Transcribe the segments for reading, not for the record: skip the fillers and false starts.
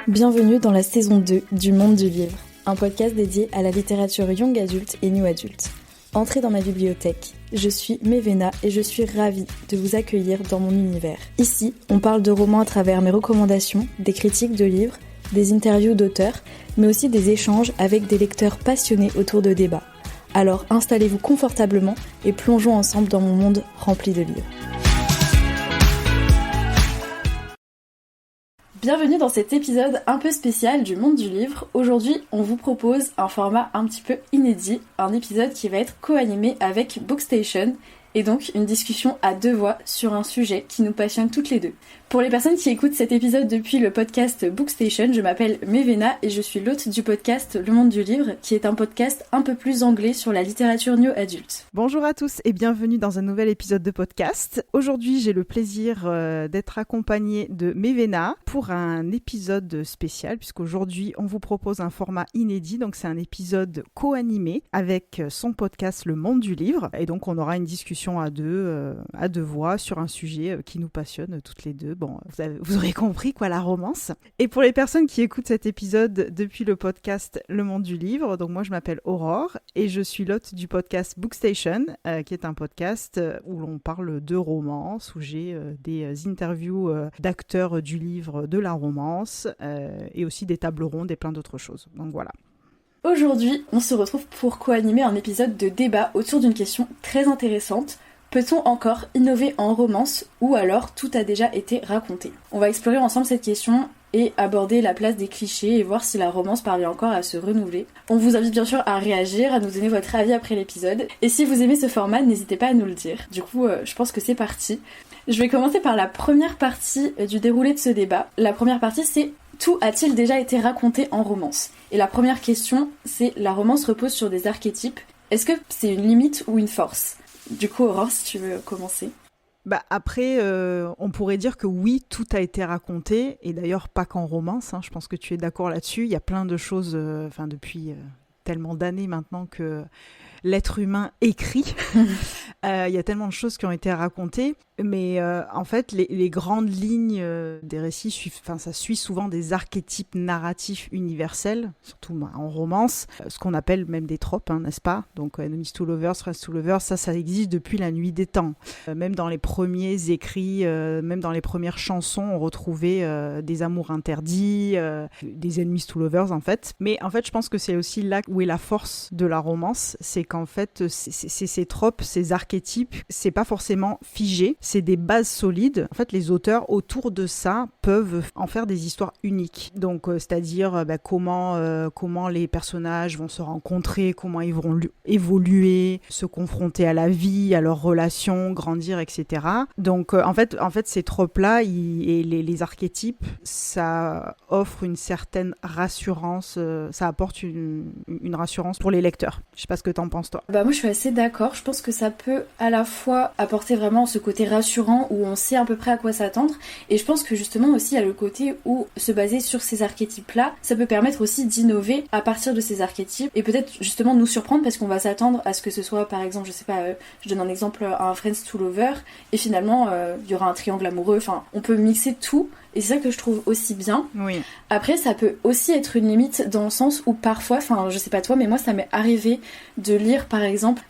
Bienvenue dans la saison 2 du Monde du Livre, un podcast dédié à la littérature young adulte et new adulte. Entrez dans ma bibliothèque, je suis Mévéna et je suis ravie de vous accueillir dans mon univers. Ici, on parle de romans à travers mes recommandations, des critiques de livres, des interviews d'auteurs, mais aussi des échanges avec des lecteurs passionnés autour de débats. Alors installez-vous confortablement et plongeons ensemble dans mon monde rempli de livres. Bienvenue dans cet épisode un peu spécial du Monde du Livre. Aujourd'hui, on vous propose un format un petit peu inédit, un épisode qui va être co-animé avec Bookstation, et donc une discussion à deux voix sur un sujet qui nous passionne toutes les deux. Pour les personnes qui écoutent cet épisode depuis le podcast Bookstation, je m'appelle Mévéna et je suis l'hôte du podcast Le Monde du Livre, qui est un podcast un peu plus anglais sur la littérature new adulte. Bonjour à tous et bienvenue dans un nouvel épisode de podcast. Aujourd'hui, j'ai le plaisir d'être accompagnée de Mévéna pour un épisode spécial, puisqu'aujourd'hui, on vous propose un format inédit. Donc, c'est un épisode co-animé avec son podcast Le Monde du Livre. Et donc, on aura une discussion à deux voix sur un sujet qui nous passionne toutes les deux. Bon, vous aurez compris la romance. Et pour les personnes qui écoutent cet épisode depuis le podcast Le Monde du Livre, donc moi je m'appelle Aurore et je suis l'hôte du podcast Bookstation, qui est un podcast où l'on parle de romance, où j'ai des interviews d'acteurs du livre de la romance et aussi des tables rondes et plein d'autres choses. Donc voilà. Aujourd'hui, on se retrouve pour co-animer un épisode de débat autour d'une question très intéressante. Peut-on encore innover en romance ou alors tout a déjà été raconté ? On va explorer ensemble cette question et aborder la place des clichés et voir si la romance parvient encore à se renouveler. On vous invite bien sûr à réagir, à nous donner votre avis après l'épisode. Et si vous aimez ce format, n'hésitez pas à nous le dire. Du coup, je pense que c'est parti. Je vais commencer par la première partie du déroulé de ce débat. La première partie, c'est « Tout a-t-il déjà été raconté en romance ?» Et la première question, c'est « La romance repose sur des archétypes. Est-ce que c'est une limite ou une force ?» Du coup, Aurore, si tu veux commencer. Après, on pourrait dire que oui, tout a été raconté, et d'ailleurs pas qu'en romance, je pense que tu es d'accord là-dessus. Il y a plein de choses, depuis tellement d'années maintenant que l'être humain écrit. Il y a tellement de choses qui ont été racontées, mais en fait, les grandes lignes des récits, ça suit souvent des archétypes narratifs universels, surtout en romance, ce qu'on appelle même des tropes, n'est-ce pas ? Donc, Enemies to Lovers, Friends to Lovers, ça existe depuis la nuit des temps. Même dans les premiers écrits, même dans les premières chansons, on retrouvait des amours interdits, des Enemies to Lovers, en fait. Mais en fait, je pense que c'est aussi là où est la force de la romance, c'est qu'en fait, ces tropes, ces archétypes, c'est pas forcément figé, c'est des bases solides. En fait, les auteurs, autour de ça, peuvent en faire des histoires uniques. Donc, c'est-à-dire comment les personnages vont se rencontrer, comment ils vont évoluer, se confronter à la vie, à leurs relations, grandir, etc. Donc, en fait, ces tropes-là et les archétypes, ça offre une certaine rassurance, ça apporte une rassurance pour les lecteurs. Je sais pas ce que t'en penses, toi. Moi, je suis assez d'accord. Je pense que ça peut à la fois apporter vraiment ce côté rassurant où on sait à peu près à quoi s'attendre. Et je pense que justement aussi, il y a le côté où se baser sur ces archétypes-là, ça peut permettre aussi d'innover à partir de ces archétypes et peut-être justement nous surprendre parce qu'on va s'attendre à ce que ce soit, par exemple, je sais pas, je donne un exemple, un Friends to Lover et finalement, il y aura un triangle amoureux. Enfin, on peut mixer tout. Et c'est ça que je trouve aussi bien. Oui. Après, ça peut aussi être une limite dans le sens où parfois, je sais pas toi, mais moi ça m'est arrivé de lire par exemple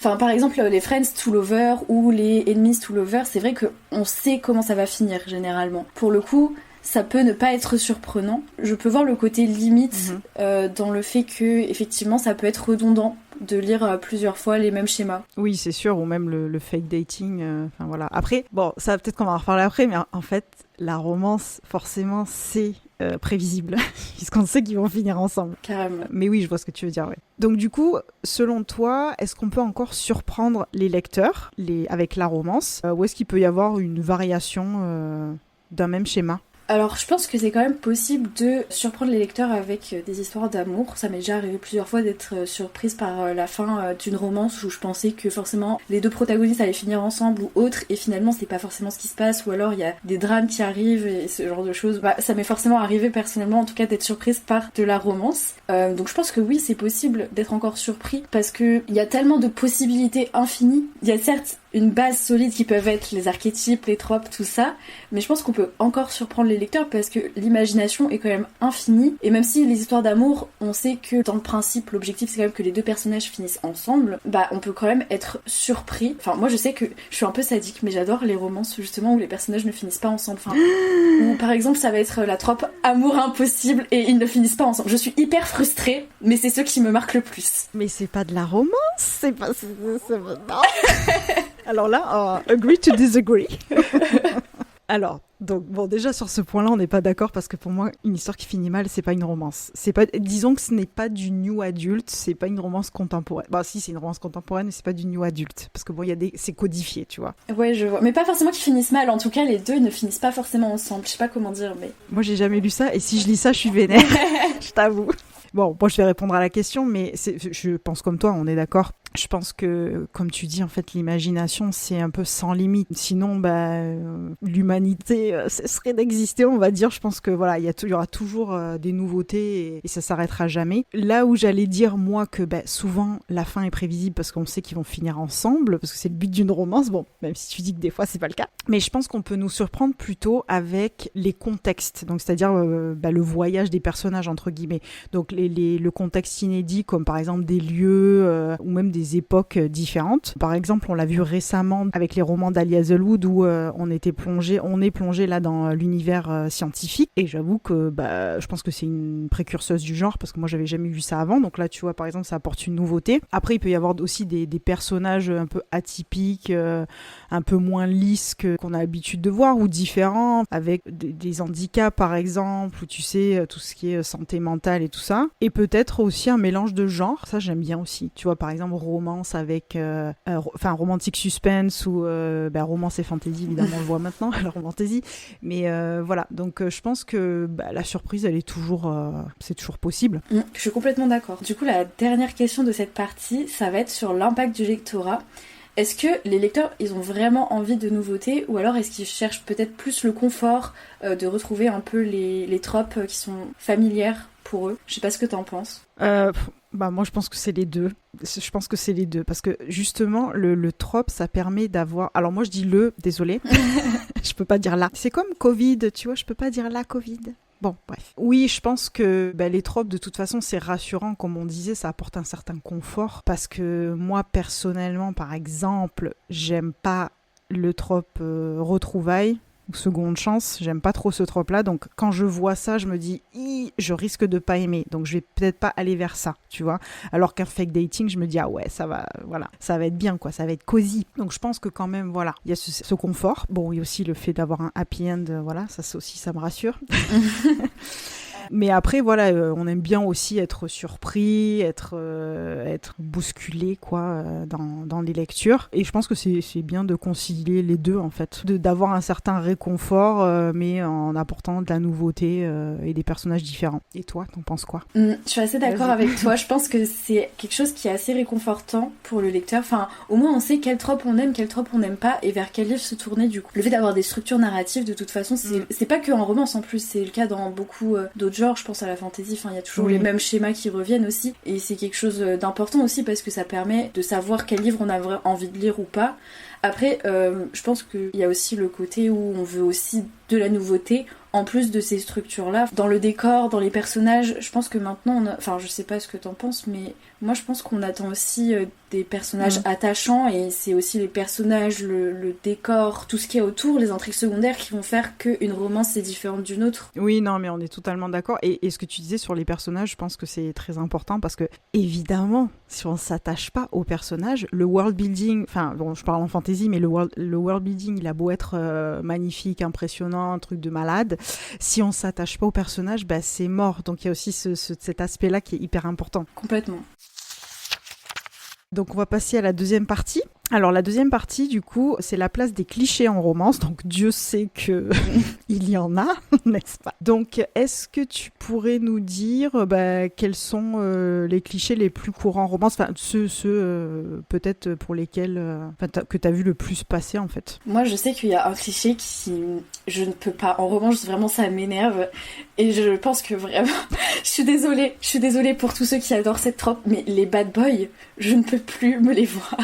les Friends to Lover ou les Enemies to Lover, c'est vrai qu'on sait comment ça va finir généralement. Pour le coup, ça peut ne pas être surprenant. Je peux voir le côté limite dans le fait que effectivement ça peut être redondant de lire plusieurs fois les mêmes schémas. Oui, c'est sûr, ou même le fake dating, voilà. Après, ça peut-être qu'on va en reparler après, mais en fait, la romance, forcément, c'est prévisible, puisqu'on sait qu'ils vont finir ensemble. Carrément. Mais oui, je vois ce que tu veux dire, ouais. Donc du coup, selon toi, est-ce qu'on peut encore surprendre les lecteurs avec la romance, ou est-ce qu'il peut y avoir une variation d'un même schéma ? Alors je pense que c'est quand même possible de surprendre les lecteurs avec des histoires d'amour. Ça m'est déjà arrivé plusieurs fois d'être surprise par la fin d'une romance où je pensais que forcément les deux protagonistes allaient finir ensemble ou autre et finalement c'est pas forcément ce qui se passe ou alors il y a des drames qui arrivent et ce genre de choses. Ça m'est forcément arrivé personnellement en tout cas d'être surprise par de la romance. Donc je pense que oui, c'est possible d'être encore surpris parce que il y a tellement de possibilités infinies. Il y a certes une base solide qui peuvent être les archétypes, les tropes, tout ça, mais je pense qu'on peut encore surprendre les lecteurs parce que l'imagination est quand même infinie, et même si les histoires d'amour, on sait que dans le principe, l'objectif c'est quand même que les deux personnages finissent ensemble, bah on peut quand même être surpris. Enfin, moi je sais que je suis un peu sadique, mais j'adore les romances justement où les personnages ne finissent pas ensemble. Enfin, où par exemple ça va être la trope amour impossible et ils ne finissent pas ensemble. Je suis hyper frustrée, mais c'est ceux qui me marquent le plus. Mais c'est pas de la romance, c'est pas... Non. Alors là, agree to disagree. Alors, donc bon, déjà sur ce point-là, on n'est pas d'accord parce que pour moi, une histoire qui finit mal, c'est pas une romance. C'est pas, disons que ce n'est pas du new adulte, c'est pas une romance contemporaine. Bah si, c'est une romance contemporaine, mais c'est pas du new adulte parce que bon, c'est codifié, tu vois. Ouais, je vois, mais pas forcément qu'ils finissent mal. En tout cas, les deux ne finissent pas forcément ensemble. Je sais pas comment dire, mais moi, j'ai jamais lu ça et si je lis ça, je suis vénère. Je t'avoue. Bon, moi je vais répondre à la question, mais je pense comme toi, on est d'accord. Je pense que, comme tu dis, en fait, l'imagination, c'est un peu sans limite. Sinon, l'humanité cesserait d'exister, on va dire. Je pense que voilà, il y aura toujours des nouveautés et ça s'arrêtera jamais. Là où j'allais dire, moi, que souvent, la fin est prévisible parce qu'on sait qu'ils vont finir ensemble, parce que c'est le but d'une romance. Bon, même si tu dis que des fois, c'est pas le cas. Mais je pense qu'on peut nous surprendre plutôt avec les contextes. Donc, c'est-à-dire le voyage des personnages, entre guillemets. Donc, le contexte inédit, comme par exemple des lieux ou même des époques différentes. Par exemple, on l'a vu récemment avec les romans d'Ali Hazelwood où on est plongé là dans l'univers scientifique. Et j'avoue que je pense que c'est une précurseuse du genre parce que moi j'avais jamais vu ça avant. Donc là, tu vois, par exemple, ça apporte une nouveauté. Après, il peut y avoir aussi des personnages un peu atypiques, un peu moins lisses qu'on a l'habitude de voir ou différents, avec des handicaps par exemple, ou tu sais, tout ce qui est santé mentale et tout ça. Et peut-être aussi un mélange de genres, ça j'aime bien aussi. Tu vois, par exemple, romance avec romantique suspense ou romance et fantasy, évidemment on le voit maintenant, la romantasy, mais voilà, donc je pense que la surprise elle est toujours c'est toujours possible. Je suis complètement d'accord. Du coup, la dernière question de cette partie, ça va être sur l'impact du lectorat. Est-ce que les lecteurs, ils ont vraiment envie de nouveautés ou alors est-ce qu'ils cherchent peut-être plus le confort de retrouver un peu les tropes qui sont familières pour eux? Je sais pas ce que t'en penses. Moi je pense que c'est les deux. Je pense que c'est les deux parce que justement le trope ça permet d'avoir. Alors moi je dis désolé, je peux pas dire là. C'est comme Covid, tu vois, je peux pas dire la Covid. Bon, bref. Oui, je pense que les tropes, de toute façon, c'est rassurant. Comme on disait, ça apporte un certain confort. Parce que moi, personnellement, par exemple, j'aime pas le trope retrouvailles ou seconde chance. J'aime pas trop ce trope-là. Donc, quand je vois ça, je me dis, je risque de pas aimer. Donc, je vais peut-être pas aller vers ça, tu vois. Alors qu'un fake dating, je me dis, ah ouais, ça va être bien, quoi. Ça va être cosy. Donc, je pense que quand même, voilà, il y a ce confort. Bon, il y a aussi le fait d'avoir un happy end, voilà, ça me rassure. Mais après, voilà, on aime bien aussi être surpris, être bousculé, quoi, dans les lectures. Et je pense que c'est bien de concilier les deux, en fait. D'avoir un certain réconfort, mais en apportant de la nouveauté et des personnages différents. Et toi, t'en penses quoi ? Je suis assez d'accord avec toi. Je pense que c'est quelque chose qui est assez réconfortant pour le lecteur. Enfin, au moins, on sait quel trope on aime, quel trope on n'aime pas, et vers quel livre se tourner, du coup. Le fait d'avoir des structures narratives, de toute façon, c'est pas que en romance, en plus. C'est le cas dans beaucoup d'autres genres, je pense à la fantasy, il y a toujours les mêmes schémas qui reviennent aussi, et c'est quelque chose d'important aussi parce que ça permet de savoir quel livre on a envie de lire ou pas. Après, je pense qu'il y a aussi le côté où on veut aussi de la nouveauté, en plus de ces structures-là. Dans le décor, dans les personnages, je pense que maintenant, je sais pas ce que t'en penses, mais moi je pense qu'on attend aussi des personnages attachants, et c'est aussi les personnages, le décor, tout ce qui est autour, les intrigues secondaires qui vont faire qu'une romance est différente d'une autre. Oui, non, mais on est totalement d'accord. Et ce que tu disais sur les personnages, je pense que c'est très important parce que, évidemment, si on s'attache pas aux personnages, le world building, je parle en fantasy, mais le world building, il a beau être magnifique, impressionnant, un truc de malade, si on s'attache pas aux personnages, c'est mort. Donc il y a aussi cet aspect-là qui est hyper important. Complètement. Donc on va passer à la deuxième partie. Alors la deuxième partie, du coup, c'est la place des clichés en romance. Donc Dieu sait que il y en a, n'est-ce pas ? Donc est-ce que tu pourrais nous dire quels sont les clichés les plus courants en romance, ceux peut-être pour lesquels que tu as vu le plus passer en fait ? Moi je sais qu'il y a un cliché qui je ne peux pas. En romance vraiment ça m'énerve et je pense que vraiment je suis désolée pour tous ceux qui adorent cette trope, mais les bad boys, je ne peux plus me les voir.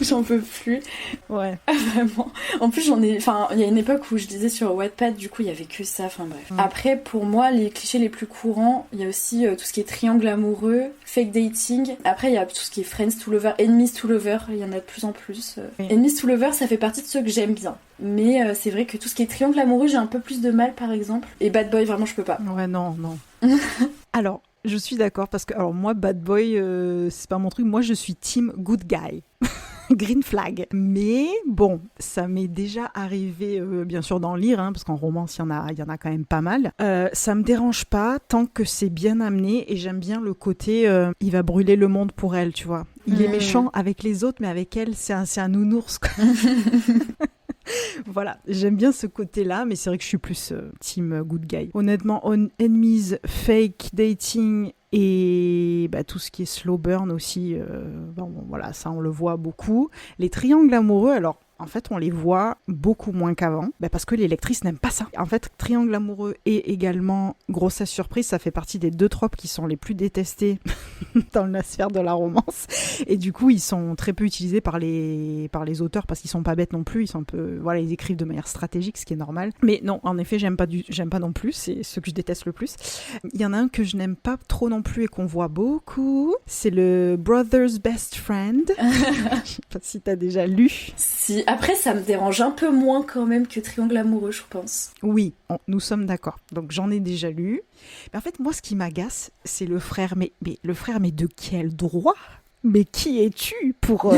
J'en peux plus. Ouais. Vraiment. En plus, il y a une époque où je lisais sur Wattpad, du coup, il y avait que ça. Enfin bref. Après, pour moi, les clichés les plus courants, il y a aussi tout ce qui est triangle amoureux, fake dating. Après, il y a tout ce qui est friends to lover, enemies to lover. Il y en a de plus en plus. Oui. Enemies to lover, ça fait partie de ceux que j'aime bien. Mais c'est vrai que tout ce qui est triangle amoureux, j'ai un peu plus de mal, par exemple. Et bad boy, vraiment, je peux pas. Ouais, non. Alors, je suis d'accord parce que, alors moi, bad boy, c'est pas mon truc. Moi, je suis team good guy. Green flag. Mais bon, ça m'est déjà arrivé, bien sûr, d'en lire, parce qu'en romance, il y en a quand même pas mal. Ça me dérange pas tant que c'est bien amené et j'aime bien le côté il va brûler le monde pour elle, tu vois. Il est méchant avec les autres, mais avec elle, c'est un nounours, quoi. Voilà, j'aime bien ce côté-là, mais c'est vrai que je suis plus team good guy. Honnêtement, enemies, fake dating et tout ce qui est slow burn aussi, voilà, ça on le voit beaucoup. Les triangles amoureux, alors en fait on les voit beaucoup moins qu'avant, parce que les lectrices n'aiment pas ça. En fait, triangle amoureux et également grossesse surprise, ça fait partie des 2 tropes qui sont les plus détestés dans la sphère de la romance, et du coup ils sont très peu utilisés par les auteurs parce qu'ils sont pas bêtes non plus, ils sont un peu, voilà, ils écrivent de manière stratégique, ce qui est normal. Mais non, en effet, j'aime pas non plus, c'est ce que je déteste le plus. Il y en a un que je n'aime pas trop non plus et qu'on voit beaucoup, c'est le Brother's Best Friend. Je sais pas si t'as déjà lu. Si, après ça me dérange un peu moins quand même que triangle amoureux, je pense. Oui, nous sommes d'accord. Donc j'en ai déjà lu. Mais en fait, moi, ce qui m'agace, c'est le frère. Mais le frère, mais de quel droit ? Mais qui es-tu pour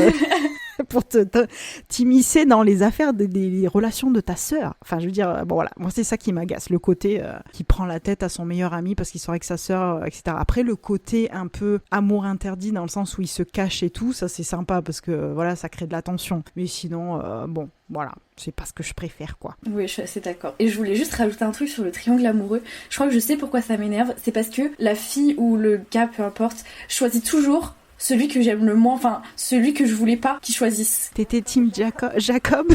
t'immiscer dans les affaires des relations de ta sœur ? Enfin, je veux dire, bon voilà, moi c'est ça qui m'agace, le côté qui prend la tête à son meilleur ami parce qu'il serait avec sa sœur, etc. Après, le côté un peu amour interdit dans le sens où il se cache et tout, ça c'est sympa parce que voilà, ça crée de la tension. Mais sinon, bon, voilà, c'est pas ce que je préfère, quoi. Oui, je suis assez d'accord. Et je voulais juste rajouter un truc sur le triangle amoureux. Je crois que je sais pourquoi ça m'énerve. C'est parce que la fille ou le gars, peu importe, choisit toujours celui que j'aime le moins, enfin celui que je voulais pas qu'il choisisse. T'étais team Jacob?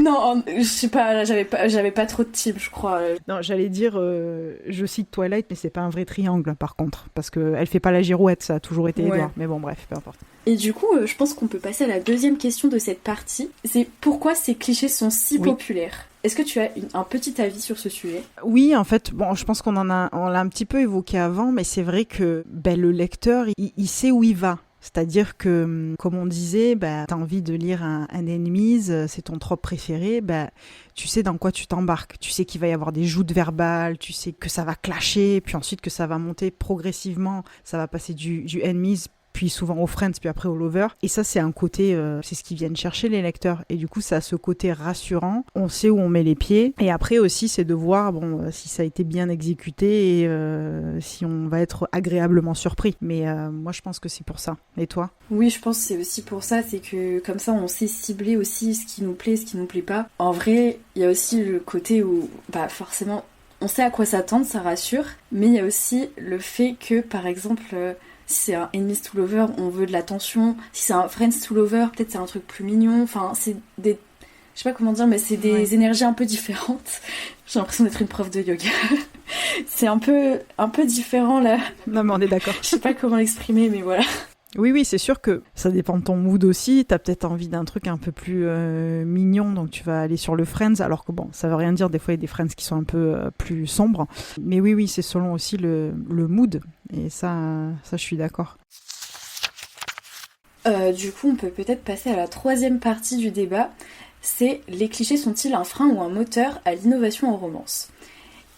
Non, je sais pas, là j'avais pas trop de team, je crois. Non, j'allais dire, je cite Twilight, mais c'est pas un vrai triangle par contre, parce qu'elle fait pas la girouette, ça a toujours été Edward. Mais bon, bref, peu importe. Et du coup, je pense qu'on peut passer à la deuxième question de cette partie. C'est pourquoi ces clichés sont si populaires ? Est-ce que tu as un petit avis sur ce sujet ? Oui, en fait, bon, je pense on l'a un petit peu évoqué avant, mais c'est vrai que le lecteur, il sait où il va. C'est-à-dire que, comme on disait, t'as envie de lire un Enemies, c'est ton trope préféré, tu sais dans quoi tu t'embarques. Tu sais qu'il va y avoir des joutes verbales, tu sais que ça va clasher, puis ensuite que ça va monter progressivement, ça va passer du Enemies, puis souvent aux friends, puis après aux lovers. Et ça, c'est un côté, c'est ce qu'ils viennent chercher les lecteurs. Et du coup, ça a ce côté rassurant. On sait où on met les pieds. Et après aussi, c'est de voir, si ça a été bien exécuté et si on va être agréablement surpris. Mais moi, je pense que c'est pour ça. Et toi ? Oui, je pense que c'est aussi pour ça. C'est que comme ça, on sait cibler aussi ce qui nous plaît, ce qui nous plaît pas. En vrai, il y a aussi le côté où, forcément, on sait à quoi s'attendre, ça rassure. Mais il y a aussi le fait que, par exemple... si c'est un enemies to lover, on veut de l'attention. Si c'est un friends to lover, peut-être c'est un truc plus mignon. Enfin, c'est des... Je sais pas comment dire, mais c'est des énergies un peu différentes. J'ai l'impression d'être une prof de yoga. C'est un peu différent, là. Non, mais on est d'accord. Je sais pas comment l'exprimer, mais voilà. Oui, c'est sûr que ça dépend de ton mood aussi. T'as peut-être envie d'un truc un peu plus mignon, donc tu vas aller sur le Friends, alors que ça veut rien dire, des fois il y a des Friends qui sont un peu plus sombres. Mais oui, c'est selon aussi le mood, et ça je suis d'accord. Du coup, on peut peut-être passer à la troisième partie du débat, c'est les clichés sont-ils un frein ou un moteur à l'innovation en romance ?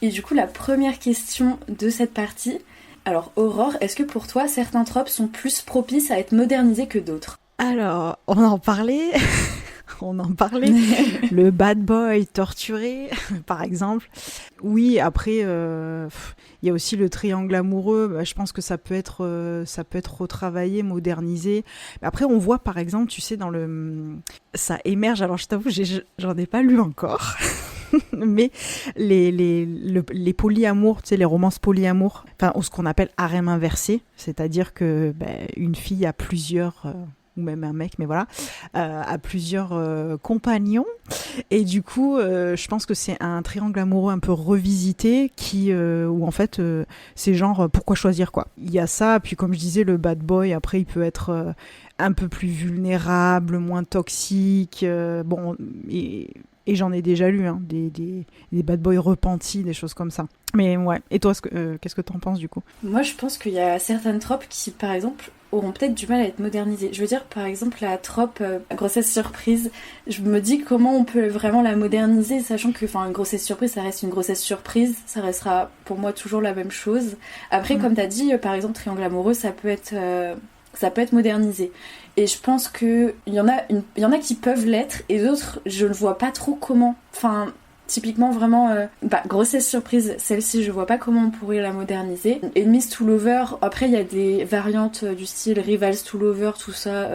Et du coup, la première question de cette partie... Alors, Aurore, est-ce que pour toi, certains tropes sont plus propices à être modernisés que d'autres ? Alors, on en parlait, le bad boy torturé, par exemple. Oui, après, il y a aussi le triangle amoureux. Je pense que ça peut être retravaillé, modernisé. Après, on voit, par exemple, tu sais, ça émerge. Alors, je t'avoue, j'en ai pas lu encore. Mais les polyamours, tu sais, les romances polyamours, enfin, ou ce qu'on appelle harem inversé, c'est-à-dire que une fille a plusieurs, ou même un mec, mais voilà, a plusieurs compagnons, et du coup, je pense que c'est un triangle amoureux un peu revisité, où en fait, c'est genre, pourquoi choisir, quoi. Il y a ça, puis comme je disais, le bad boy, après, il peut être un peu plus vulnérables, moins toxiques. Bon, et j'en ai déjà lu, hein, des bad boys repentis, des choses comme ça. Mais ouais, et toi, qu'est-ce que t'en penses du coup ? Moi, je pense qu'il y a certaines tropes qui, par exemple, auront peut-être du mal à être modernisées. Je veux dire, par exemple, la trope grossesse surprise, je me dis comment on peut vraiment la moderniser, sachant que une grossesse surprise, ça reste une grossesse surprise, ça restera pour moi toujours la même chose. Après, comme t'as dit, par exemple, triangle amoureux, ça peut être modernisé. Et je pense qu'il y en a qui peuvent l'être, et d'autres, je ne vois pas trop comment. Enfin, typiquement, vraiment, grossesse surprise, celle-ci, je vois pas comment on pourrait la moderniser. Enemies to Lover, après, il y a des variantes du style Rivals to Lover, tout ça.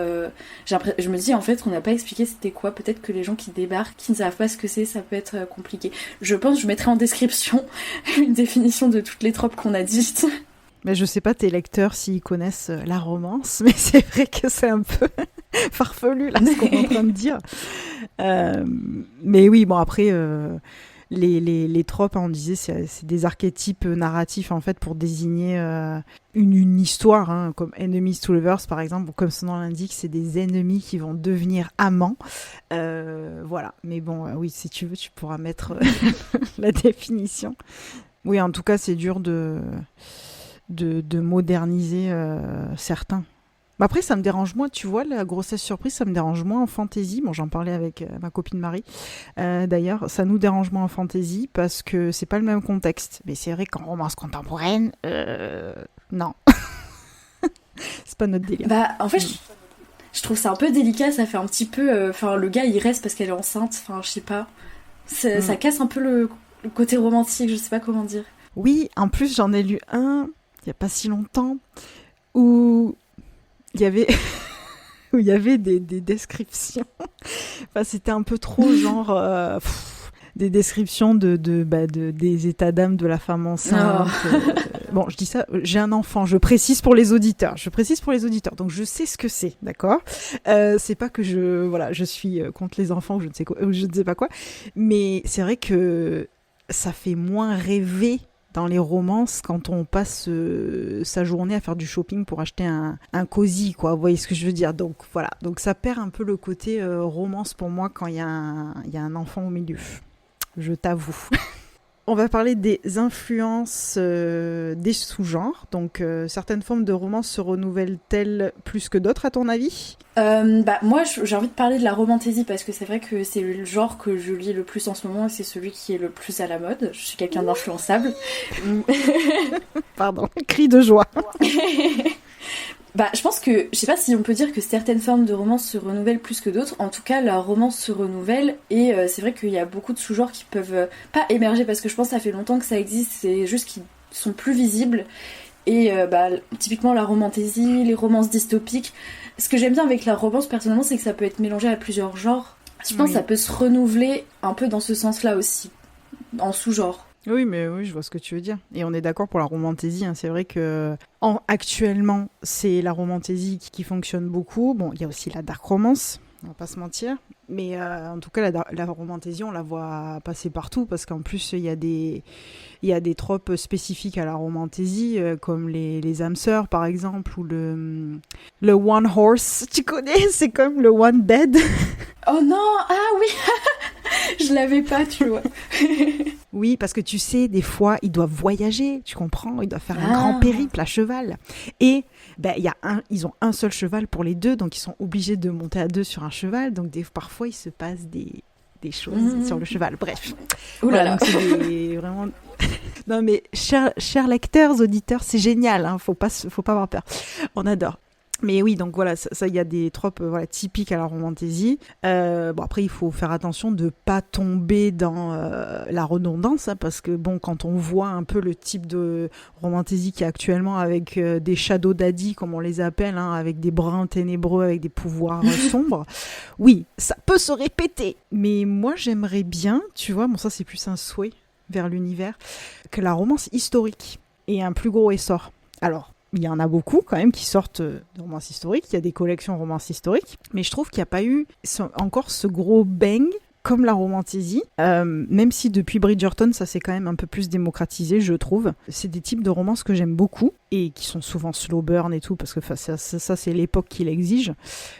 Je me dis, en fait, on n'a pas expliqué c'était quoi. Peut-être que les gens qui débarquent, qui ne savent pas ce que c'est, ça peut être compliqué. Je pense que je mettrai en description une définition de toutes les tropes qu'on a dites. Mais je sais pas tes lecteurs s'ils connaissent la romance, mais c'est vrai que c'est un peu farfelu là ce qu'on est en train de dire. Mais oui, bon après les tropes, on disait c'est des archétypes narratifs en fait pour désigner une histoire, hein, comme Enemies to Lovers par exemple, comme son nom l'indique, c'est des ennemis qui vont devenir amants. Voilà, mais bon oui, si tu veux tu pourras mettre la définition. Oui, en tout cas c'est dur de moderniser certains. Mais après, ça me dérange moins, tu vois, la grossesse surprise, ça me dérange moins en fantasy. Bon, j'en parlais avec ma copine Marie. D'ailleurs, ça nous dérange moins en fantasy parce que c'est pas le même contexte. Mais c'est vrai qu'en romance contemporaine, non. C'est pas notre délire. En fait, je trouve ça un peu délicat, ça fait un petit peu... le gars, il reste parce qu'elle est enceinte, je sais pas. Ça casse un peu le côté romantique, je sais pas comment dire. Oui, en plus, j'en ai lu un... il n'y a pas si longtemps, où il y avait, des descriptions. Enfin, c'était un peu trop genre des descriptions des états d'âme de la femme enceinte. Bon, je dis ça, j'ai un enfant, je précise pour les auditeurs. Donc je sais ce que c'est, d'accord ? C'est pas que je suis contre les enfants ou je ne sais pas quoi, mais c'est vrai que ça fait moins rêver dans les romances quand on passe sa journée à faire du shopping pour acheter un cosy, quoi. Vous voyez ce que je veux dire ? Donc voilà, donc ça perd un peu le côté romance pour moi quand il y a un enfant au milieu. Je t'avoue. On va parler des influences des sous-genres. Donc certaines formes de romance se renouvellent-elles plus que d'autres à ton avis ? Moi j'ai envie de parler de la romantasy parce que c'est vrai que c'est le genre que je lis le plus en ce moment et c'est celui qui est le plus à la mode. Je suis quelqu'un d'influençable. Pardon, cri de joie. Je pense que, je sais pas si on peut dire que certaines formes de romance se renouvellent plus que d'autres. En tout cas, la romance se renouvelle et c'est vrai qu'il y a beaucoup de sous-genres qui peuvent pas émerger parce que je pense que ça fait longtemps que ça existe, c'est juste qu'ils sont plus visibles. Et typiquement la romantasy, les romances dystopiques. Ce que j'aime bien avec la romance personnellement, c'est que ça peut être mélangé à plusieurs genres. Je pense que ça peut se renouveler un peu dans ce sens-là aussi, en sous-genre. Oui, mais oui, je vois ce que tu veux dire. Et on est d'accord pour la romantasy, hein. C'est vrai que actuellement, c'est la romantasy qui fonctionne beaucoup. Bon, il y a aussi la dark romance, on va pas se mentir. Mais en tout cas, la romantasy, on la voit passer partout parce qu'en plus, il y a des tropes spécifiques à la romantasy, comme les âmes sœurs, par exemple, ou le one horse. Tu connais ? C'est comme le one bed. Oh non, ah oui. Je l'avais pas, tu vois. Oui, parce que tu sais, des fois, ils doivent voyager, tu comprends ? Ils doivent faire un grand périple à cheval. Et ils ont un seul cheval pour les deux, donc ils sont obligés de monter à deux sur un cheval. Donc parfois, il se passe des choses sur le cheval. Bref. Ouh là là. Donc c'est vraiment... Non mais, chers lecteurs, auditeurs, c'est génial. Hein, faut pas avoir peur. On adore. Mais oui, donc voilà, ça il y a des tropes typiques à la romantasy. Après, il faut faire attention de pas tomber dans la redondance, hein, parce que bon, quand on voit un peu le type de romantasy qu'il y a actuellement avec des shadow daddy, comme on les appelle, hein, avec des brins ténébreux, avec des pouvoirs sombres, oui, ça peut se répéter. Mais moi, j'aimerais bien, tu vois, bon ça c'est plus un souhait vers l'univers, que la romance historique ait un plus gros essor. Alors, il y en a beaucoup quand même qui sortent de romances historiques, il y a des collections romances historiques, mais je trouve qu'il n'y a pas eu encore ce gros bang comme la romantasy, même si depuis Bridgerton, ça s'est quand même un peu plus démocratisé, je trouve. C'est des types de romances que j'aime beaucoup et qui sont souvent slow burn et tout, parce que ça c'est l'époque qui l'exige.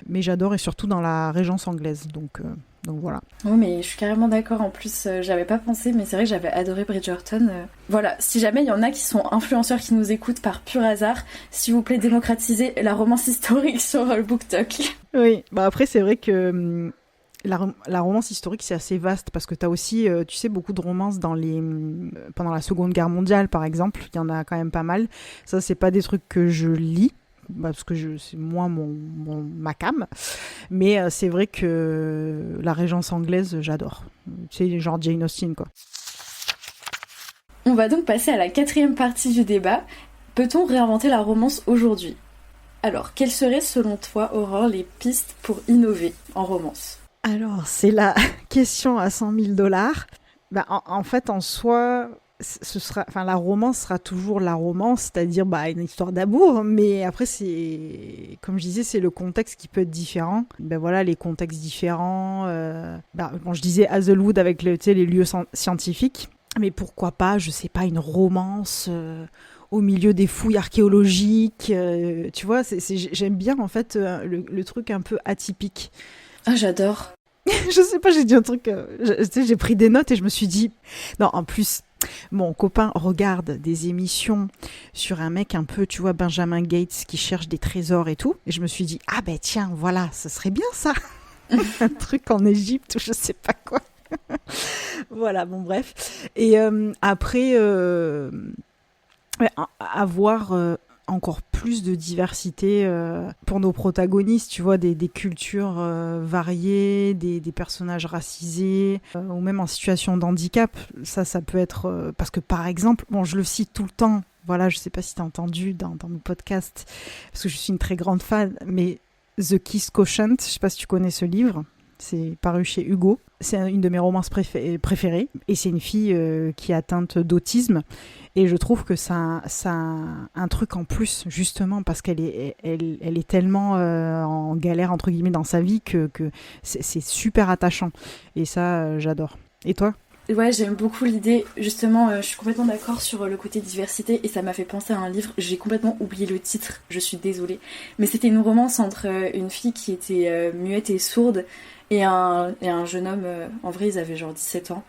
Mais j'adore, et surtout dans la Régence anglaise, donc voilà. Oh, mais je suis carrément d'accord. En plus, j'avais pas pensé, mais c'est vrai que j'avais adoré Bridgerton. Voilà, si jamais il y en a qui sont influenceurs qui nous écoutent par pur hasard, s'il vous plaît, démocratisez la romance historique sur le BookTok. Oui, bah après c'est vrai que la romance historique, c'est assez vaste parce que tu as aussi, tu sais, beaucoup de romances pendant la Seconde Guerre mondiale, par exemple. Il y en a quand même pas mal. Ça, c'est pas des trucs que je lis, parce que c'est moins ma came. Mais c'est vrai que la Régence anglaise, j'adore. C'est genre Jane Austen, quoi. On va donc passer à la 4e partie du débat. Peut-on réinventer la romance aujourd'hui ? Alors, quelles seraient selon toi, Aurore, les pistes pour innover en romance ? Alors, c'est la question à 100 000 $. Bah, en fait, en soi, la romance sera toujours la romance, c'est-à-dire une histoire d'amour, mais après, comme je disais, c'est le contexte qui peut être différent. Ben voilà, les contextes différents. Quand je disais Hazelwood avec les lieux scientifiques, mais pourquoi pas, je sais pas, une romance au milieu des fouilles archéologiques, tu vois, j'aime bien en fait le truc un peu atypique. Ah, j'adore. Je sais pas, j'ai dit un truc, j'ai pris des notes et je me suis dit, non, en plus, mon copain regarde des émissions sur un mec un peu, tu vois, Benjamin Gates qui cherche des trésors et tout, et je me suis dit, ah ben tiens, voilà, ça serait bien ça, un truc en Égypte ou je sais pas quoi. Voilà, bon bref. Et après, avoir encore plus de diversité pour nos protagonistes, tu vois, des cultures variées, des personnages racisés, ou même en situation de handicap. Ça peut être... parce que par exemple, bon, je le cite tout le temps, voilà, je sais pas si tu as entendu dans nos podcasts, parce que je suis une très grande fan, mais The Kiss Quotient, je sais pas si tu connais ce livre. C'est paru chez Hugo. C'est une de mes romances préférées. Et c'est une fille qui est atteinte d'autisme. Et je trouve que ça a un truc en plus, justement, parce qu'elle est tellement en galère, entre guillemets, dans sa vie que c'est super attachant. Et ça, j'adore. Et toi ? Ouais, j'aime beaucoup l'idée. Justement, je suis complètement d'accord sur le côté diversité et ça m'a fait penser à un livre. J'ai complètement oublié le titre, je suis désolée. Mais c'était une romance entre une fille qui était muette et sourde et un jeune homme. En vrai, ils avaient genre 17 ans.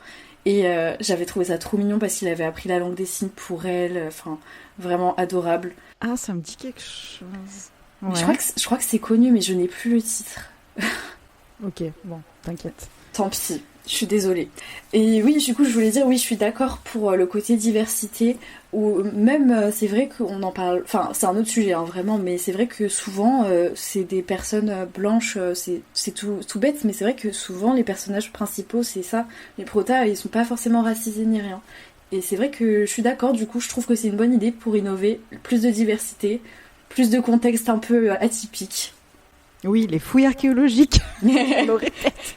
Et j'avais trouvé ça trop mignon parce qu'il avait appris la langue des signes pour elle. Enfin, vraiment adorable. Ah, ça me dit quelque chose. Ouais. Je crois que c'est connu, mais je n'ai plus le titre. Ok, bon, t'inquiète. Tant pis. Je suis désolée. Et oui, du coup, je voulais dire, oui, je suis d'accord pour le côté diversité, ou même, c'est vrai qu'on en parle, enfin, c'est un autre sujet, hein, vraiment, mais c'est vrai que souvent, c'est des personnes blanches, c'est tout bête, mais c'est vrai que souvent, les personnages principaux, c'est ça, les protas, ils sont pas forcément racisés ni rien. Et c'est vrai que je suis d'accord, du coup, je trouve que c'est une bonne idée pour innover, plus de diversité, plus de contexte un peu atypique. Oui, les fouilles archéologiques. On le répète.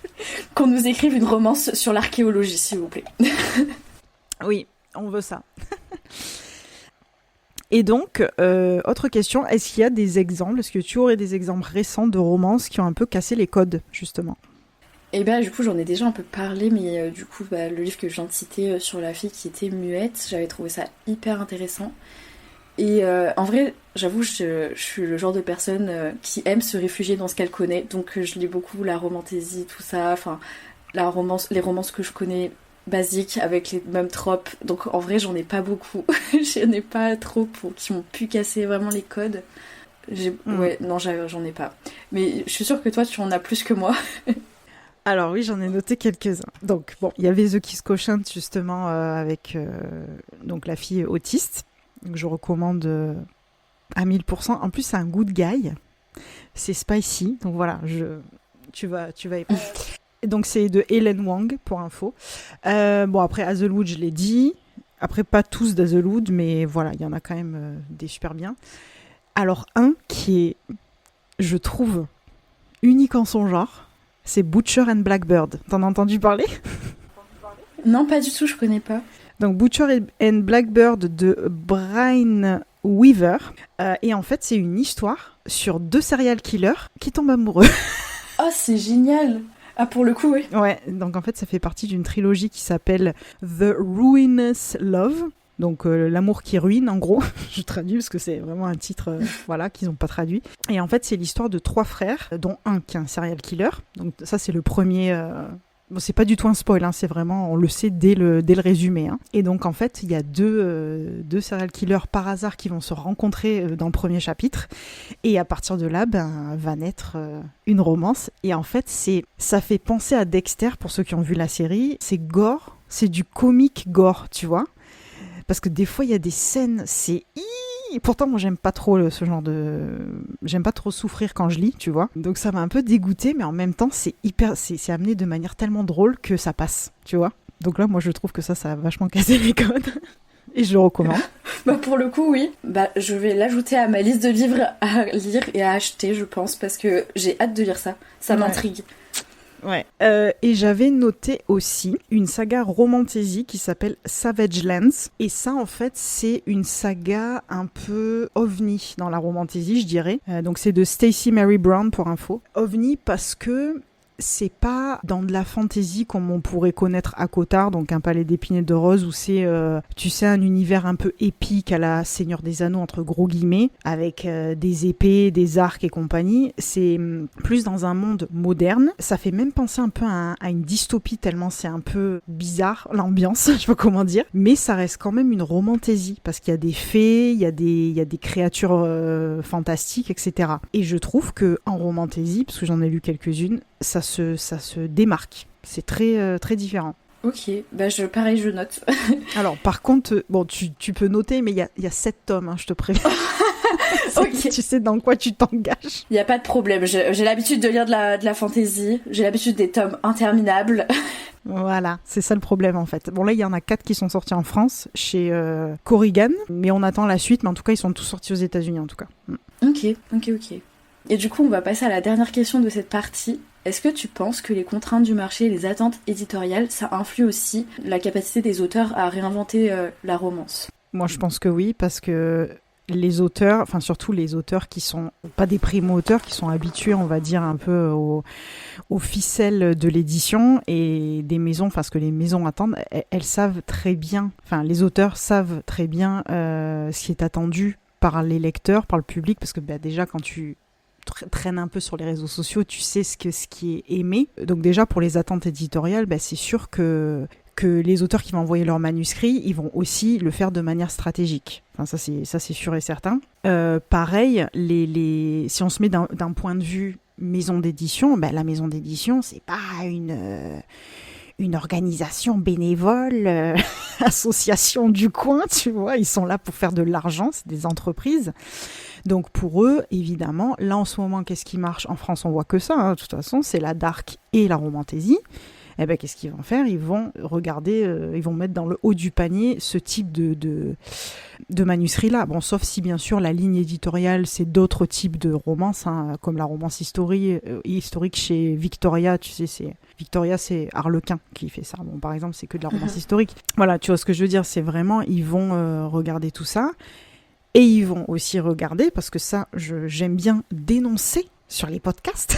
Qu'on nous écrive une romance sur l'archéologie, s'il vous plaît. Oui, on veut ça. Et donc, autre question, est-ce qu'il y a des exemples, est-ce que tu aurais des exemples récents de romances qui ont un peu cassé les codes, justement ? Et bah du coup j'en ai déjà un peu parlé, mais du coup le livre que je viens de citer sur la fille qui était muette, j'avais trouvé ça hyper intéressant. Et en vrai, j'avoue, je suis le genre de personne qui aime se réfugier dans ce qu'elle connaît. Donc je lis beaucoup la romantasy, tout ça, enfin les romances que je connais basiques avec les mêmes tropes. Donc en vrai, j'en ai pas beaucoup. J'en ai pas trop qui m'ont pu casser vraiment les codes. Ouais, non, j'en ai pas. Mais je suis sûre que toi, tu en as plus que moi. Alors oui, j'en ai noté quelques-uns. Donc bon, il y avait The Kiss Quotient justement avec donc la fille autiste. Donc je recommande à 1000%. En plus, c'est un good guy. C'est spicy. Donc voilà, tu vas aimer. Donc c'est de Helen Wang, pour info. Bon, après, Hazelwood, je l'ai dit. Après, pas tous d'Hazelwood, mais voilà, il y en a quand même des super bien. Alors, un qui est, je trouve, unique en son genre, c'est Butcher and Blackbird. T'en as entendu parler ? Non, pas du tout, je connais pas. Donc Butcher and Blackbird de Brian Weaver. Et en fait, c'est une histoire sur 2 serial killers qui tombent amoureux. Oh, c'est génial! Ah, pour le coup, oui. Ouais, donc en fait, ça fait partie d'une trilogie qui s'appelle The Ruinous Love. Donc l'amour qui ruine, en gros. Je traduis parce que c'est vraiment un titre voilà, qu'ils n'ont pas traduit. Et en fait, c'est l'histoire de 3 frères, dont un qui est un serial killer. Donc ça, c'est le premier... Bon, c'est pas du tout un spoil, hein, c'est vraiment, on le sait dès le résumé. Hein. Et donc en fait, il y a deux serial killers par hasard qui vont se rencontrer dans le premier chapitre. Et à partir de là, va naître une romance. Et en fait, ça fait penser à Dexter, pour ceux qui ont vu la série. C'est gore, c'est du comique gore, tu vois. Parce que des fois, il y a des scènes, c'est... Pourtant, moi, j'aime pas trop ce genre de... J'aime pas trop souffrir quand je lis, tu vois. Donc ça m'a un peu dégoûtée, mais en même temps, c'est amené de manière tellement drôle que ça passe, tu vois. Donc là, moi, je trouve que ça a vachement cassé les codes. Et je le recommande. Pour le coup, oui. Je vais l'ajouter à ma liste de livres à lire et à acheter, je pense, parce que j'ai hâte de lire ça. Ça m'intrigue. Ouais. Et j'avais noté aussi une saga romantasy qui s'appelle Savage Lands. Et ça, en fait, c'est une saga un peu ovni dans la romantasy, je dirais. Donc c'est de Stacey Mary Brown pour info. OVNI parce que c'est pas dans de la fantasy comme on pourrait connaître à Cotard, donc un palais d'épines et de roses, où c'est, tu sais, un univers un peu épique à la Seigneur des Anneaux, entre gros guillemets, avec des épées, des arcs et compagnie. C'est plus dans un monde moderne. Ça fait même penser un peu à une dystopie, tellement c'est un peu bizarre, l'ambiance, je sais pas comment dire. Mais ça reste quand même une romantasy, parce qu'il y a des fées, il y a des créatures fantastiques, etc. Et je trouve que en romantasy, parce que j'en ai lu quelques-unes, ça se démarque. C'est très, très différent. Ok, pareil, je note. Alors, par contre, bon, tu peux noter, mais il y a 7 tomes, hein, je te préviens. Okay. Tu sais dans quoi tu t'engages. Il n'y a pas de problème. J'ai l'habitude de lire de la fantasy. J'ai l'habitude des tomes interminables. Voilà, c'est ça le problème en fait. Bon, là, il y en a 4 qui sont sortis en France, chez Corrigan, mais on attend la suite, mais en tout cas, ils sont tous sortis aux États-Unis, en tout cas. Ok. Et du coup, on va passer à la dernière question de cette partie. Est-ce que tu penses que les contraintes du marché et les attentes éditoriales, ça influe aussi la capacité des auteurs à réinventer la romance ? Moi, je pense que oui, parce que les auteurs, enfin surtout les auteurs qui sont pas des primo-auteurs, qui sont habitués, on va dire, un peu aux ficelles de l'édition et des maisons, enfin ce que les maisons attendent, elles savent très bien, enfin les auteurs savent très bien ce qui est attendu par les lecteurs, par le public, parce que déjà quand tu traîne un peu sur les réseaux sociaux, tu sais ce qui est aimé. Donc déjà, pour les attentes éditoriales, c'est sûr que les auteurs qui vont envoyer leur manuscrit, ils vont aussi le faire de manière stratégique. Enfin, ça c'est sûr et certain. Pareil, si on se met d'un point de vue maison d'édition, la maison d'édition, c'est pas une organisation bénévole, association du coin, tu vois, ils sont là pour faire de l'argent, c'est des entreprises. Donc pour eux, évidemment, là en ce moment, qu'est-ce qui marche ? En France, on voit que ça, hein, de toute façon, c'est la dark et la romantasy. Qu'est-ce qu'ils vont faire ? Ils vont regarder, ils vont mettre dans le haut du panier ce type de manuscrit-là. Bon, sauf si, bien sûr, la ligne éditoriale, c'est d'autres types de romances, hein, comme la romance historique chez Victoria, tu sais, Victoria, c'est Harlequin qui fait ça. Bon, par exemple, c'est que de la romance historique. Voilà, tu vois ce que je veux dire, c'est vraiment, ils vont regarder tout ça. Et ils vont aussi regarder, parce que ça, j'aime bien dénoncer sur les podcasts,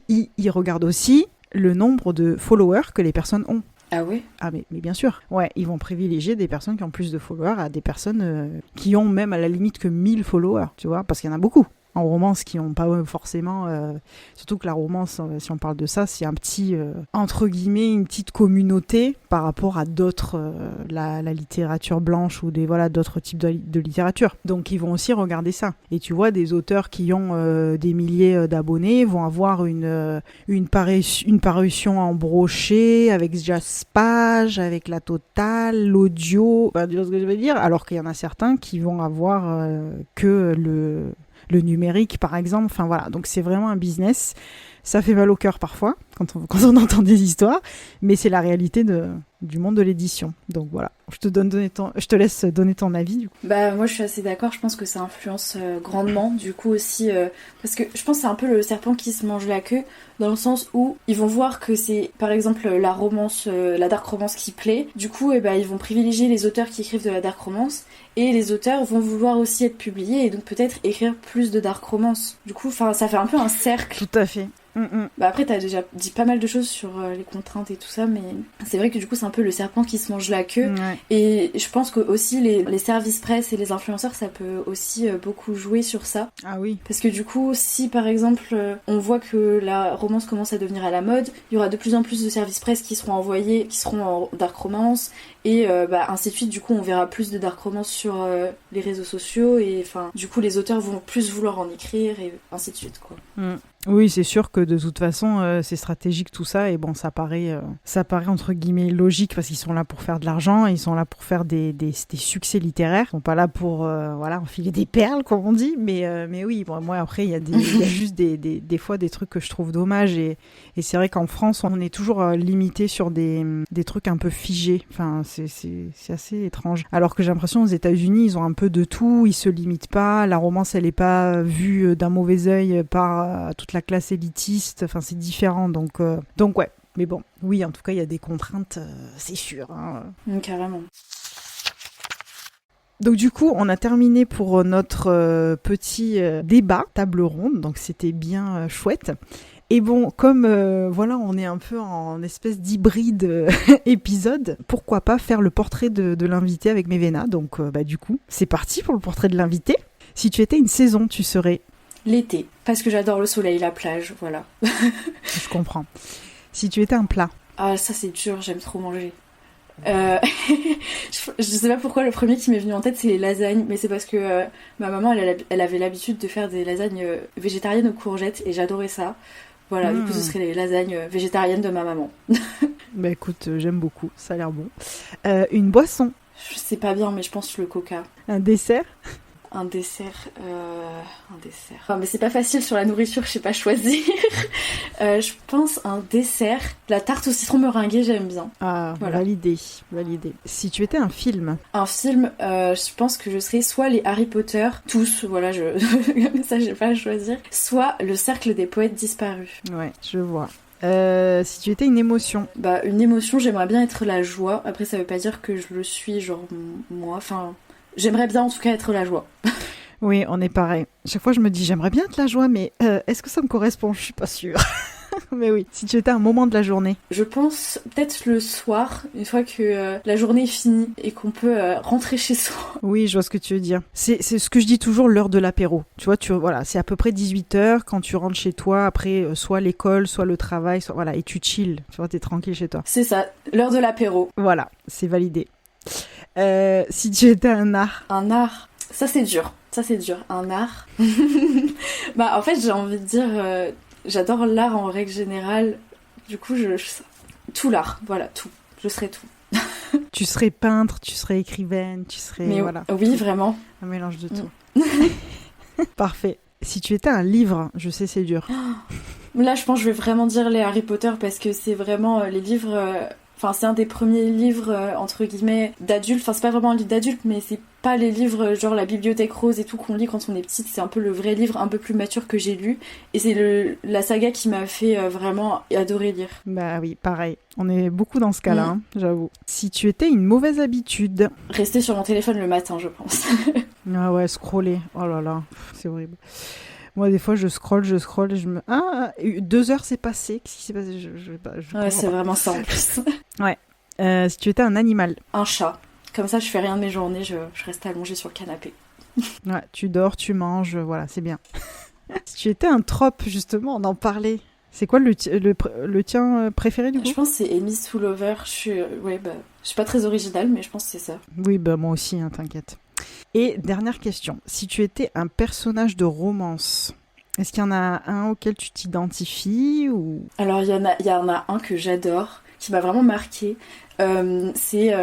ils regardent aussi le nombre de followers que les personnes ont. Ah oui ? Ah mais bien sûr. Ouais, ils vont privilégier des personnes qui ont plus de followers à des personnes qui ont même à la limite que 1000 followers, tu vois, parce qu'il y en a beaucoup. En romance qui n'ont pas forcément... surtout que la romance, si on parle de ça, c'est un petit, entre guillemets, une petite communauté par rapport à d'autres, la littérature blanche ou d'autres types de littérature. Donc ils vont aussi regarder ça. Et tu vois, des auteurs qui ont des milliers d'abonnés vont avoir une parution en brochet, avec Just Page, avec la totale, l'audio, tu vois ce que je veux dire ? Alors qu'il y en a certains qui vont avoir que le numérique par exemple, enfin voilà, donc c'est vraiment un business, ça fait mal au cœur parfois quand on entend des histoires, mais c'est la réalité du monde de l'édition. Donc voilà, je te laisse donner ton avis du coup. Moi je suis assez d'accord, je pense que ça influence grandement du coup aussi, parce que je pense que c'est un peu le serpent qui se mange la queue, dans le sens où ils vont voir que c'est par exemple la romance, la dark romance qui plaît, du coup ils vont privilégier les auteurs qui écrivent de la dark romance, et les auteurs vont vouloir aussi être publiés et donc peut-être écrire plus de dark romance. Du coup ça fait un peu un cercle. Tout à fait. Après t'as déjà dit pas mal de choses sur les contraintes et tout ça, mais c'est vrai que du coup c'est un peu le serpent qui se mange la queue. Ouais. Et je pense que aussi les services presse et les influenceurs, ça peut aussi beaucoup jouer sur ça. Ah oui. Parce que du coup, si par exemple on voit que la romance commence à devenir à la mode, il y aura de plus en plus de services presse qui seront envoyés, qui seront en dark romance, et ainsi de suite. Du coup, on verra plus de dark romance sur les réseaux sociaux, et enfin, du coup, les auteurs vont plus vouloir en écrire, et ainsi de suite, quoi. Oui, c'est sûr que de toute façon, c'est stratégique tout ça, et bon, ça paraît entre guillemets logique parce qu'ils sont là pour faire de l'argent, ils sont là pour faire des succès littéraires, ils sont pas là pour enfiler des perles, comme on dit, mais oui, bon, moi après, il y a juste des fois des trucs que je trouve dommages, et c'est vrai qu'en France, on est toujours limité sur des trucs un peu figés, enfin, c'est assez étrange. Alors que j'ai l'impression aux États-Unis, ils ont un peu de tout, ils se limitent pas, la romance, elle est pas vue d'un mauvais œil par toute la classe élitiste, enfin c'est différent, donc ouais, mais bon, oui, en tout cas il y a des contraintes, c'est sûr, hein. Carrément. Donc du coup, on a terminé pour notre petit débat, table ronde, donc c'était bien chouette. Et bon, comme on est un peu en espèce d'hybride épisode, pourquoi pas faire le portrait de l'invité avec Mévéna. Donc du coup, c'est parti pour le portrait de l'invité. Si tu étais une saison, tu serais... L'été, parce que j'adore le soleil, la plage, voilà. Je comprends. Si tu étais un plat. Ah, ça c'est dur, j'aime trop manger. Je sais pas pourquoi le premier qui m'est venu en tête c'est les lasagnes, mais c'est parce que ma maman elle avait l'habitude de faire des lasagnes végétariennes aux courgettes et j'adorais ça. Voilà, du coup ce serait les lasagnes végétariennes de ma maman. Bah écoute, j'aime beaucoup, ça a l'air bon. Une boisson. Je sais pas bien, mais je pense le coca. Un dessert. Un dessert. Enfin, mais c'est pas facile sur la nourriture, je sais pas choisir. Je pense un dessert. La tarte au citron meringuée, j'aime bien. Ah, voilà. Validé. Si tu étais un film. Un film, je pense que je serais soit les Harry Potter, tous, voilà, ça j'ai pas à choisir, soit le Cercle des poètes disparus. Ouais, je vois. Si tu étais une émotion. Une émotion, j'aimerais bien être la joie. Après, ça veut pas dire que je le suis, genre moi, enfin... J'aimerais bien en tout cas être la joie. Oui, on est pareil. Chaque fois je me dis j'aimerais bien être la joie, mais est-ce que ça me correspond? Je suis pas sûre. Mais oui, si tu étais un moment de la journée. Je pense peut-être le soir, une fois que la journée est finie et qu'on peut rentrer chez soi. Oui, je vois ce que tu veux dire. C'est ce que je dis toujours, l'heure de l'apéro. Tu vois, voilà, c'est à peu près 18h quand tu rentres chez toi, après soit l'école, soit le travail, voilà, et tu chill, tu vois, t'es tranquille chez toi. C'est ça, l'heure de l'apéro. Voilà, c'est validé. Si tu étais un art. Un art, ça c'est dur. Un art. En fait, j'ai envie de dire, j'adore l'art en règle générale. Du coup, tout l'art, voilà, tout. Je serais tout. Tu serais peintre, tu serais écrivaine, tu serais... Mais voilà, oui, tout. vraiment. Un mélange de tout. Parfait. Si tu étais un livre, je sais c'est dur. Là, je pense que je vais vraiment dire les Harry Potter parce que c'est vraiment les livres... Enfin, c'est un des premiers livres, entre guillemets, d'adultes. Enfin, c'est pas vraiment un livre d'adulte, mais c'est pas les livres genre la Bibliothèque Rose et tout qu'on lit quand on est petite. C'est un peu le vrai livre un peu plus mature que j'ai lu. Et c'est la saga qui m'a fait vraiment adorer lire. Bah oui, pareil. On est beaucoup dans ce cas-là, hein, j'avoue. Si tu étais une mauvaise habitude... Rester sur mon téléphone le matin, je pense. Ah ouais, scroller. Oh là là, c'est horrible. Moi, des fois, je scrolle et je me... Ah, 2 heures c'est passé. Qu'est-ce qui s'est passé? Ouais, c'est vraiment ça en plus. Ouais. Si tu étais un animal. Un chat. Comme ça, je fais rien de mes journées, je reste allongée sur le canapé. Ouais, tu dors, tu manges, voilà, c'est bien. Si tu étais un trope, justement, on en parlait. C'est quoi le tien préféré, du coup? Je pense que c'est Amy Sue Lover. Je suis pas très originale, mais je pense que c'est ça. Oui, moi aussi, hein, t'inquiète. Et dernière question, si tu étais un personnage de romance, est-ce qu'il y en a un auquel tu t'identifies ou... Alors il y en a un que j'adore, qui m'a vraiment marqué. C'est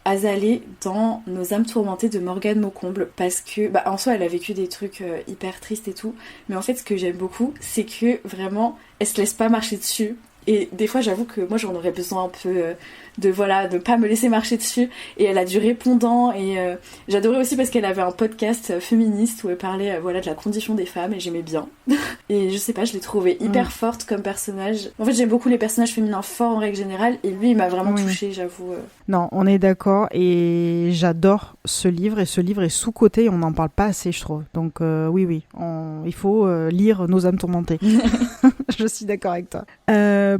Azalée dans Nos âmes tourmentées de Morgane Maucomble, parce que en soi elle a vécu des trucs hyper tristes et tout, mais en fait ce que j'aime beaucoup c'est que vraiment elle se laisse pas marcher dessus. Et des fois, j'avoue que moi, j'en aurais besoin un peu de pas me laisser marcher dessus. Et elle a du répondant. Et j'adorais aussi parce qu'elle avait un podcast féministe où elle parlait de la condition des femmes. Et j'aimais bien. Et je sais pas, je l'ai trouvée hyper forte comme personnage. En fait, j'aime beaucoup les personnages féminins forts en règle générale. Et lui, il m'a vraiment touchée, j'avoue. Non, on est d'accord. Et j'adore ce livre. Et ce livre est sous-coté. Et on n'en parle pas assez, je trouve. Donc oui. Il faut lire Nos âmes tourmentées. Je suis d'accord avec toi.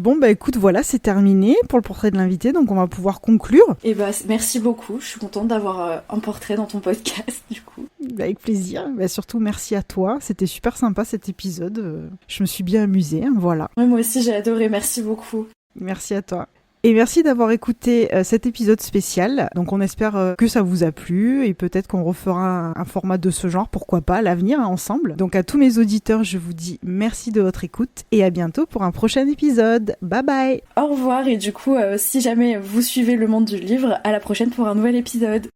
Bon, bah écoute, voilà, c'est terminé pour le portrait de l'invité, donc on va pouvoir conclure. Et bah, merci beaucoup, je suis contente d'avoir un portrait dans ton podcast, du coup. Bah, avec plaisir, bah, surtout merci à toi, c'était super sympa cet épisode, je me suis bien amusée, hein, voilà. Ouais, moi aussi j'ai adoré, merci beaucoup. Merci à toi. Et merci d'avoir écouté cet épisode spécial. Donc on espère que ça vous a plu et peut-être qu'on refera un format de ce genre, pourquoi pas, à l'avenir, hein, ensemble. Donc à tous mes auditeurs, je vous dis merci de votre écoute et à bientôt pour un prochain épisode. Bye bye. Au revoir et du coup, si jamais vous suivez le monde du livre, à la prochaine pour un nouvel épisode.